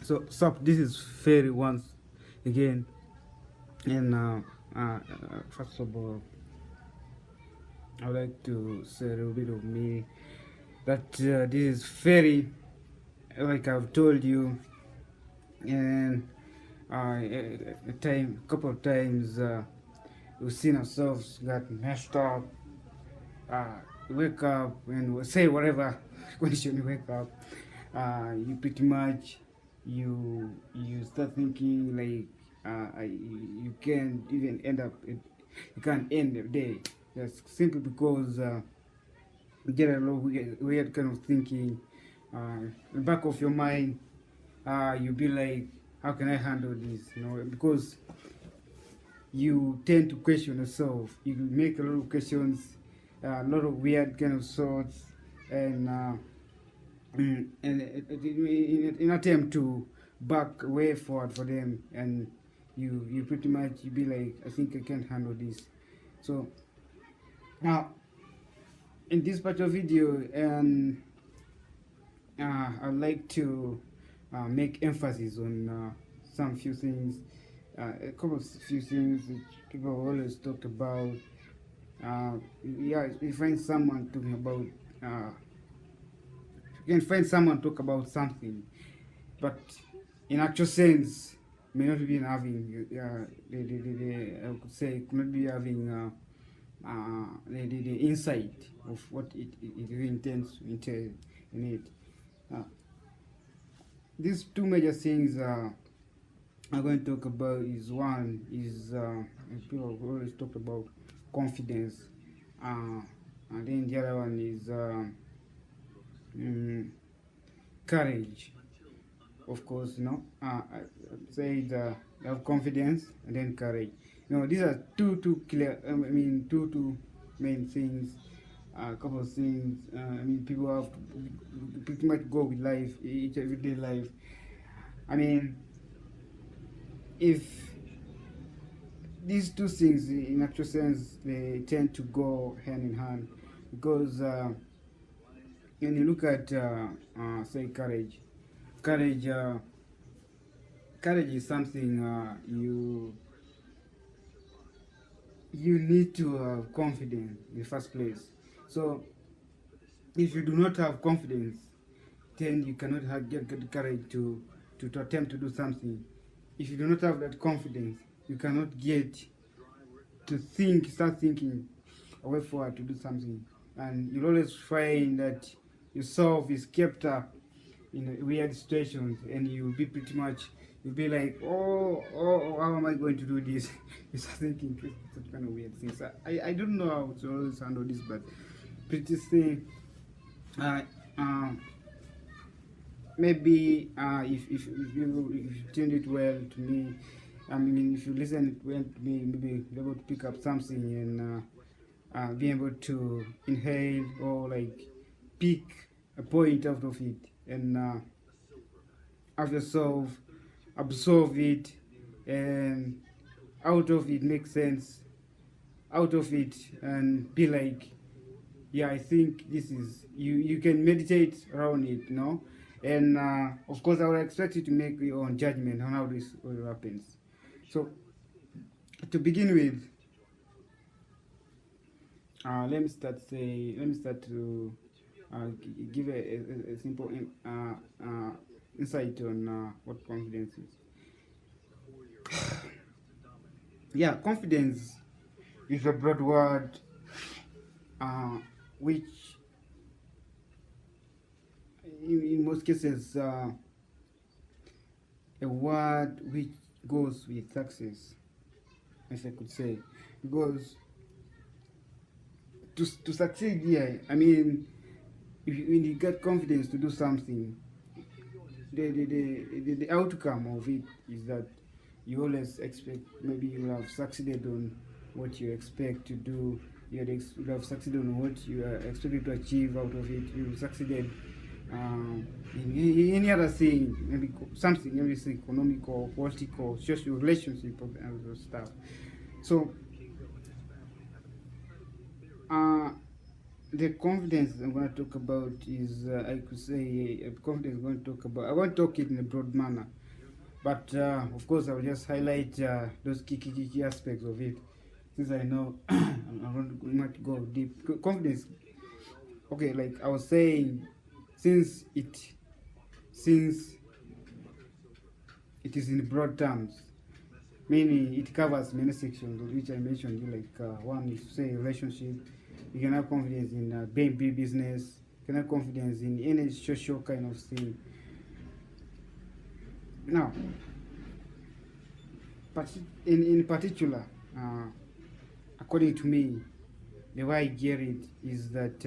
So this is Fairy once again, and first of all, I would like to say a little bit of me. That this is Fairy, like I've told you, and couple of times we've seen ourselves got messed up. Wake up and we'll say whatever question you wake up. You pretty much you start thinking like you can't even end up you can't end the day just simply because you get a lot of weird kind of thinking in the back of your mind. You be like, how can I handle this, because you tend to question yourself. You make a lot of questions, a lot of weird kind of thoughts, and in attempt to back way forward for them, and you pretty much you be like, I think I can't handle this. So now in this part of video, and I'd like to make emphasis on some few things, a couple of few things which people always talk about. Yeah, you find someone talking about you can find someone talk about something, but in actual sense may not be having I could say could not be having the insight of what it really intends to entail in it. These two major things I'm going to talk about is one is people always talk about confidence, and then the other one is courage. Of course, I say you have confidence and then courage. These are two clear. Two main things. A couple of things. People have to pretty much go with life, each everyday life. If these two things, in actual sense, they tend to go hand in hand, because when you look at, say, courage, courage is something you need to have confidence in the first place. So if you do not have confidence, then you cannot get the courage to attempt to do something. If you do not have that confidence, you cannot get to start thinking a way forward to do something. And you'll always find that yourself is kept up in weird situations, and you'll be like, how am I going to do this? You start thinking such kind of weird things. I don't know how to always handle this, but pretty thing. Maybe if you tuned it well to me, if you listen well to me, maybe be able to pick up something and be able to inhale or like pick a point out of it, and have yourself absorb it, and out of it make sense out of it, and be like, yeah, I think this is you can meditate around it, and of course I would expect you to make your own judgment on how this all happens. So to begin with, let me start to give a simple insight on what confidence is. Yeah, confidence is a broad word, which in most cases a word which goes with success, as I could say, because to succeed here, when you get confidence to do something, the outcome of it is that you always expect, maybe you have succeeded on what you expect to do, you have succeeded on what you are expected to achieve out of it, you succeeded in any other thing, maybe something, everything economical, political, social, relationship, and other stuff. So the confidence I'm going to talk about is, I could say, confidence I'm going to talk about. I won't talk it in a broad manner, but of course, I will just highlight those key aspects of it, since I know I don't much go deep. Confidence, okay, like I was saying, since it since it is in broad terms, meaning it covers many sections of which I mentioned. Like one is say relationship. You can have confidence in being big business. You can have confidence in any social kind of thing. Now, but in particular, according to me, the way I get it is that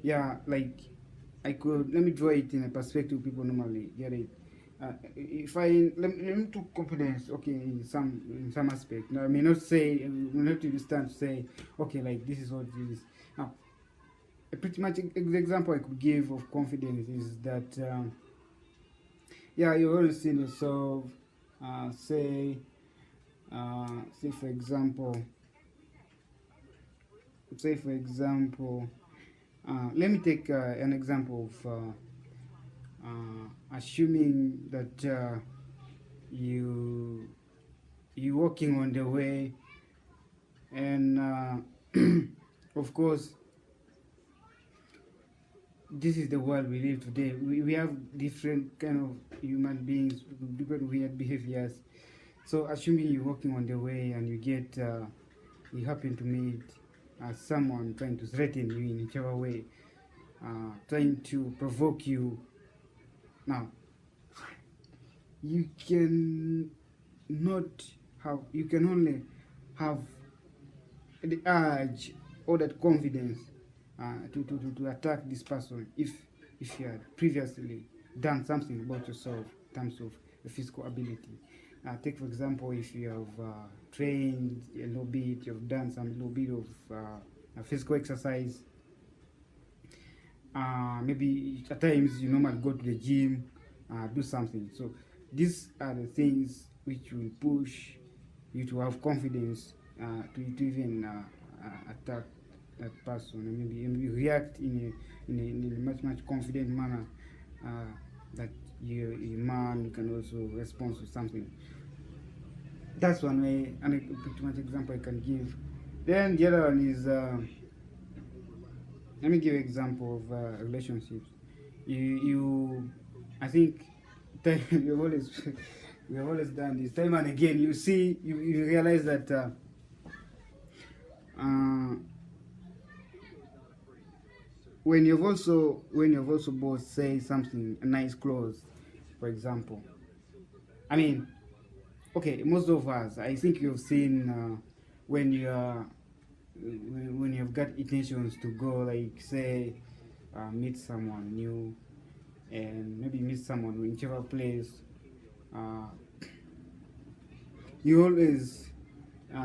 yeah, like I could let me draw it in a perspective people normally get it. If I let me talk confidence, okay, in some aspect. Now, I may not say, may not to stand to say, okay, like this is what it is. Now, a pretty much example I could give of confidence is that yeah, you always seen yourself, say, say for example, say for example, let me take an example of assuming that you you're walking on the way, and of course this is the world we live today. We have different kind of human beings, different weird behaviors. So assuming you're walking on the way and you get you happen to meet someone trying to threaten you in whichever way, trying to provoke you. Now, you can not have, you can only have the urge or that confidence to attack this person if you had previously done something about yourself in terms of the physical ability. Take for example, if you have trained a little bit, you've done some little bit of physical exercise. Maybe at times you normally go to the gym, do something. So these are the things which will push you to have confidence to even attack that person, and maybe react in a much confident manner, that you a man, you can also respond to something. That's one way, and a pretty much example I can give. Then the other one is let me give an example of relationships. You I think we've always we have always done this time and again. You see, you realize that uh, when you've also both say something, a nice close, for example. I mean, okay, most of us, I think you've seen when you are when you've got intentions to go, like say meet someone new, and maybe meet someone in whichever place, uh, you always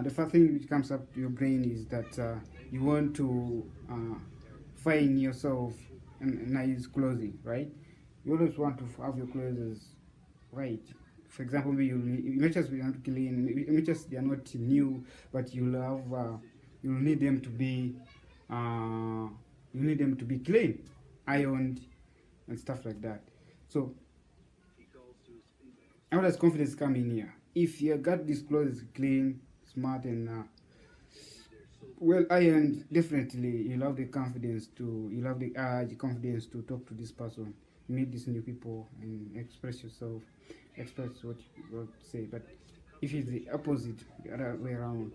the first thing which comes up to your brain is that you want to find yourself in nice clothing, right? You always want to have your clothes right. For example, maybe you may just be not clean, it may just they are not new, but you'll need them to be you need them to be clean, ironed, and stuff like that. So how does confidence come in here? If you got these clothes clean, smart, and well ironed, definitely you'll have the confidence to, you'll have the confidence to talk to this person, meet these new people, and express yourself, express what you want to say. But if it's the opposite, the other way around,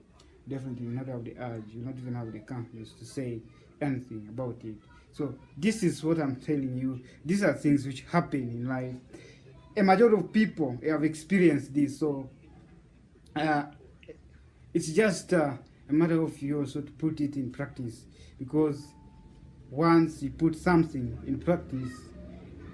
definitely you'll not have the urge, you'll not even have the confidence to say anything about it. So this is what I'm telling you. These are things which happen in life. A majority of people have experienced this. So uh, it's just a matter of you also to put it in practice, because once you put something in practice,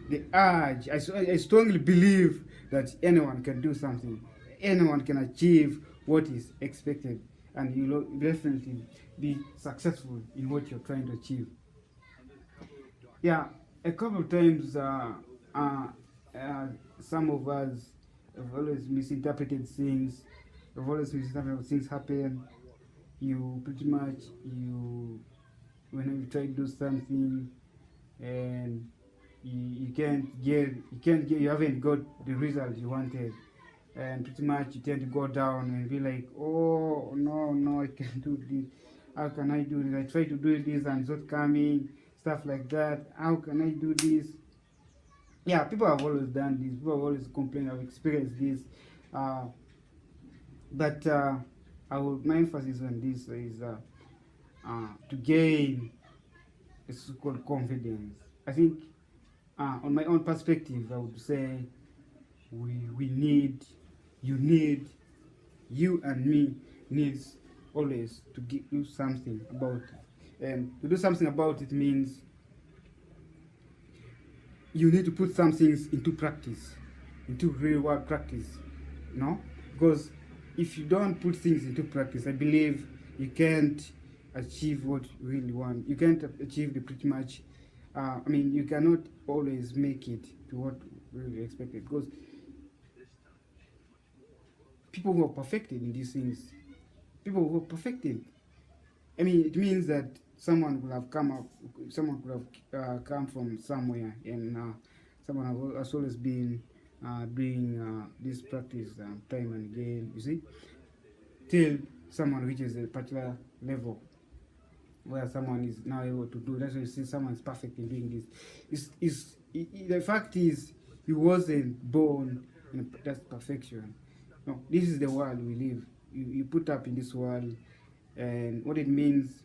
the urge, I strongly believe that anyone can do something, anyone can achieve what is expected, and you'll definitely be successful in what you're trying to achieve. Yeah, a couple of times uh, some of us have always misinterpreted things, have always misinterpreted things happen. you pretty much you when you try to do something and you can't get you haven't got the result you wanted, and pretty much you tend to go down and be like, oh no, I can't do this, how can I do this, I try to do this and it's not coming, stuff like that, how can I do this. Yeah, people have always done this, people have always complained, I've experienced this, uh, but my emphasis on this is to gain a so-called confidence. I think on my own perspective, I would say we need, you need, you and me needs always to do something about it. And to do something about it means you need to put some things into practice, into real world practice, you know? Because if you don't put things into practice, I believe you can't achieve what you really want. You can't achieve the pretty much, you cannot always make it to what really expected, because people who are perfected in these things, people who are perfected, it means that someone could have come from somewhere, and someone has always been doing this practice time and again, you see, till someone reaches a particular level where someone is now able to do. That's why you see someone is perfect in doing this. The fact is, he wasn't born in that perfection. No, this is the world we live. You put up in this world, and what it means,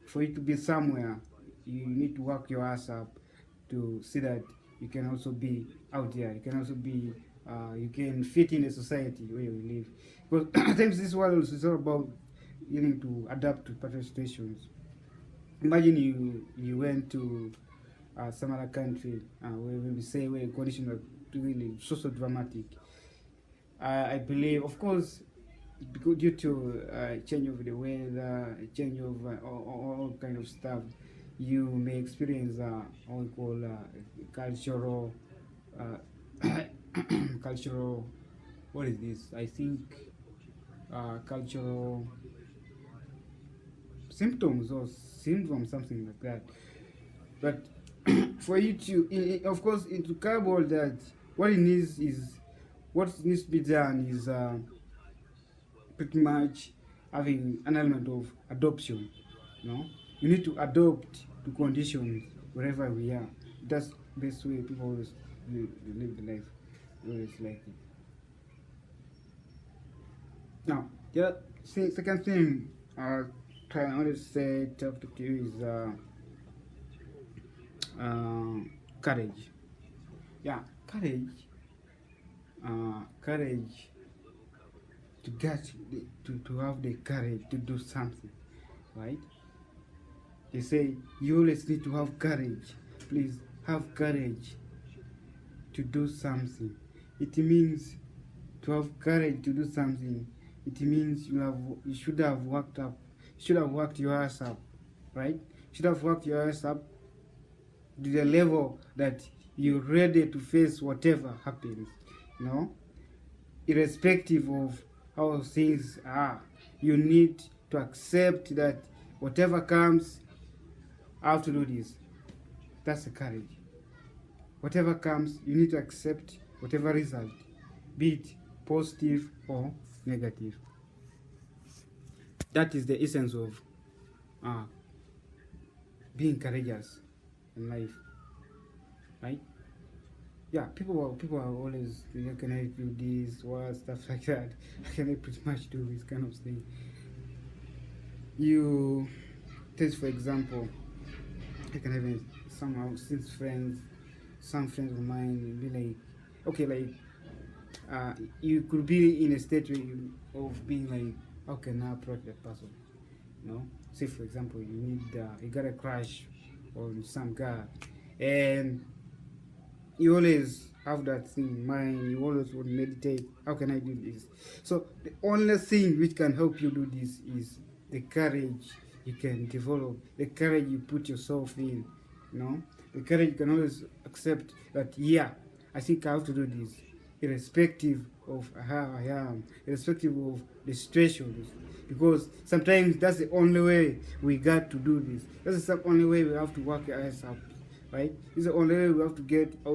for you to be somewhere, you need to work your ass up to see that you can also be out there. You can also be, you can fit in a society where you live. Because at times this world is all about you need to adapt to particular situations. Imagine you went to some other country where we say where conditions are really so dramatic. I believe, of course, because due to change of the weather, change of all kind of stuff, you may experience what we call cultural, cultural. What is this? I think cultural symptoms or syndrome, something like that. But for you to, of course, to curb all that, what needs to be done is pretty much having an element of adoption. You know, you need to adopt to conditions wherever we are. That's the best way people always live the life. Always like it. Now, the second thing I want to say talk to you is courage. Yeah, courage. Courage to get to have the courage to do something, right? They say you always need to have courage. Please have courage to do something. It means to have courage to do something. It means you should have worked your ass up, right? You should have worked your ass up to the level that you're ready to face whatever happens, you know, irrespective of how things are. You need to accept that whatever comes, I have to do this. That's the courage. Whatever comes, you need to accept whatever result, be it positive or negative. That is the essence of being courageous in life, right? Yeah, people are always, how can I do this, what, stuff like that. How can I pretty much do this kind of thing? You take, for example, I can even somehow, since some friends of mine be like, okay, like you could be in a state of being like, how can I approach that person? You know, say for example, you got a crush on some guy, and you always have that thing in mind. You always would meditate. How can I do this? So the only thing which can help you do this is the courage you can develop, the courage you put yourself in. You know, the courage you can always accept that, yeah, I think I have to do this, irrespective of how I am, irrespective of the situations. Because sometimes that's the only way we got to do this. That's the only way we have to work our ass up, right? It's the only way we have to get out.